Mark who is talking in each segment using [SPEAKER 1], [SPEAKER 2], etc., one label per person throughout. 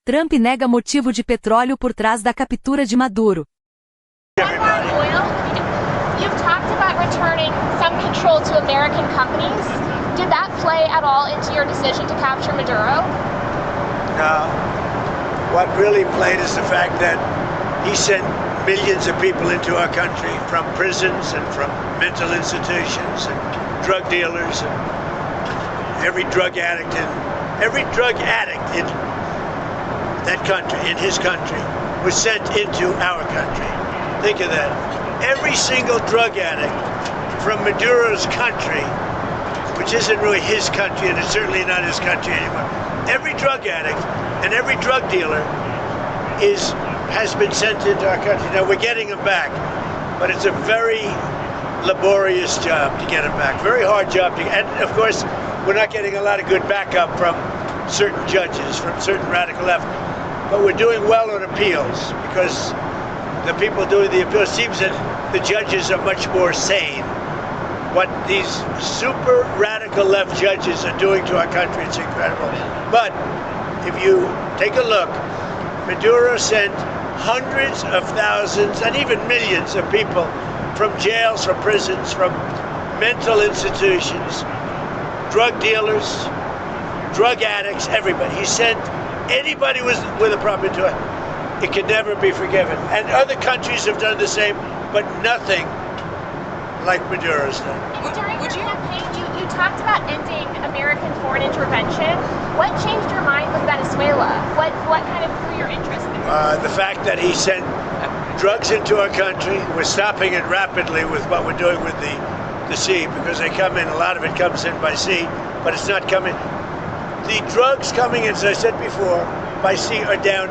[SPEAKER 1] Trump nega motivo de petróleo por trás da captura de Maduro.
[SPEAKER 2] You've talked about returning some control to American companies. Did that play at all into your decision to capture Maduro?
[SPEAKER 3] No. What really played is the fact that he sent millions of people into our country from prisons and from mental institutions and drug dealers and every drug addict in that country, in his country, was sent into our country. Think of that. Every single drug addict from Maduro's country, which isn't really his country and it's certainly not his country anymore, every drug addict and every drug dealer has been sent into our country. Now we're getting them back, but it's a very laborious job to get them back. Very hard job to get. And of course, we're not getting a lot of good backup from certain judges, from certain radical left. But we're doing well on appeals because the people doing the appeals, seems that the judges are much more sane. What these super radical left judges are doing to our country, it's incredible. But if you take a look, Maduro sent hundreds of thousands and even millions of people from jails, from prisons, from mental institutions, drug dealers, drug addicts, everybody. He sent anybody with a problem into it. It can never be forgiven. And other countries have done the same, but nothing like Maduro's done.
[SPEAKER 2] During your campaign, you talked about ending American foreign intervention. What changed your mind with Venezuela? What kind of grew your interest there?
[SPEAKER 3] The fact that he sent drugs into our country. We're stopping it rapidly with what we're doing with the sea, because they come in, a lot of it comes in by sea, but it's not coming. The drugs coming in, as I said before, by sea are down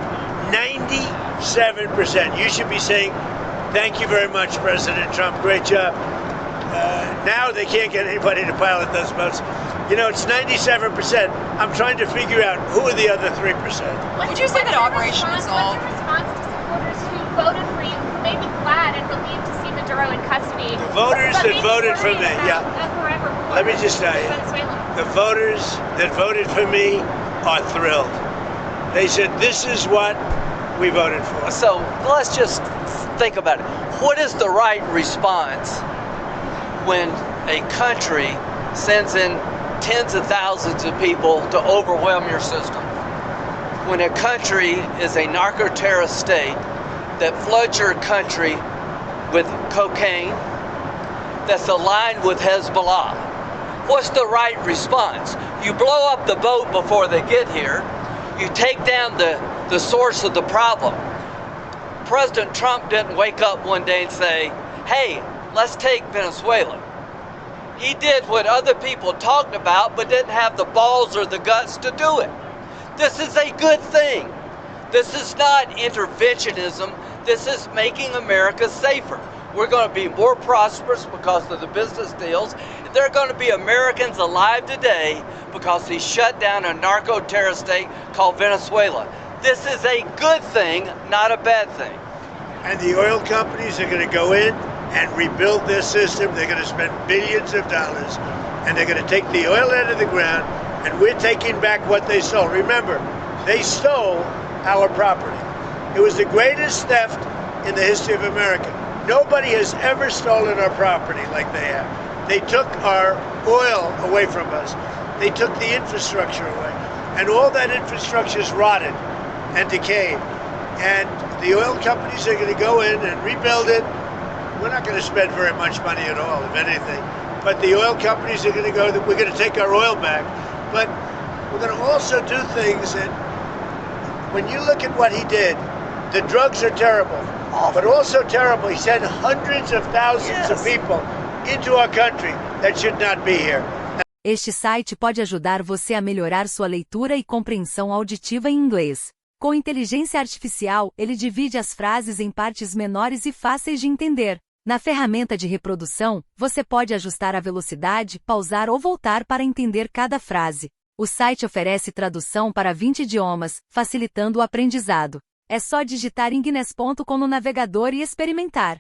[SPEAKER 3] 97%. You should be saying, thank you very much, President Trump, great job. Now they can't get anybody to pilot those boats. You know, it's 97%. I'm trying to figure out who are the other 3%.
[SPEAKER 4] Would you say that Operation
[SPEAKER 2] What's
[SPEAKER 4] Resolve?
[SPEAKER 2] your response to supporters who voted for you, who may be glad and relieved to see Maduro in custody?
[SPEAKER 3] The voters that voted for me, yeah. Let me just tell you, the voters that voted for me are thrilled. They said, this is what we voted for.
[SPEAKER 5] So let's just think about it. What is the right response when a country sends in tens of thousands of people to overwhelm your system? When a country is a narco-terrorist state that floods your country with cocaine, that's aligned with Hezbollah, what's the right response? You blow up the boat before they get here. You take down the source of the problem. President Trump didn't wake up one day and say, hey, let's take Venezuela. He did what other people talked about, but didn't have the balls or the guts to do it. This is a good thing. This is not interventionism. This is making America safer. We're going to be more prosperous because of the business deals. There are going to be Americans alive today because he shut down a narco-terrorist state called Venezuela. This is a good thing, not a bad thing.
[SPEAKER 3] And the oil companies are going to go in and rebuild their system. They're going to spend billions of dollars, and they're going to take the oil out of the ground, and we're taking back what they stole. Remember, they stole our property. It was the greatest theft in the history of America. Nobody has ever stolen our property like they have. They took our oil away from us. They took the infrastructure away. And all that infrastructure is rotted and decayed. And the oil companies are going to go in and rebuild it. We're not going to spend very much money at all, if anything. But the oil companies are going to go, we're going to take our oil back. But we're going to also do things that, when you look at what he did, the drugs are terrible, but also terrible. He sent hundreds of thousands of people into our country that should not be here.
[SPEAKER 1] Este site pode ajudar você a melhorar sua leitura e compreensão auditiva em inglês. Com inteligência artificial, ele divide as frases em partes menores e fáceis de entender. Na ferramenta de reprodução, você pode ajustar a velocidade, pausar ou voltar para entender cada frase. O site oferece tradução para 20 idiomas, facilitando o aprendizado. É só digitar inglês.com no navegador e experimentar.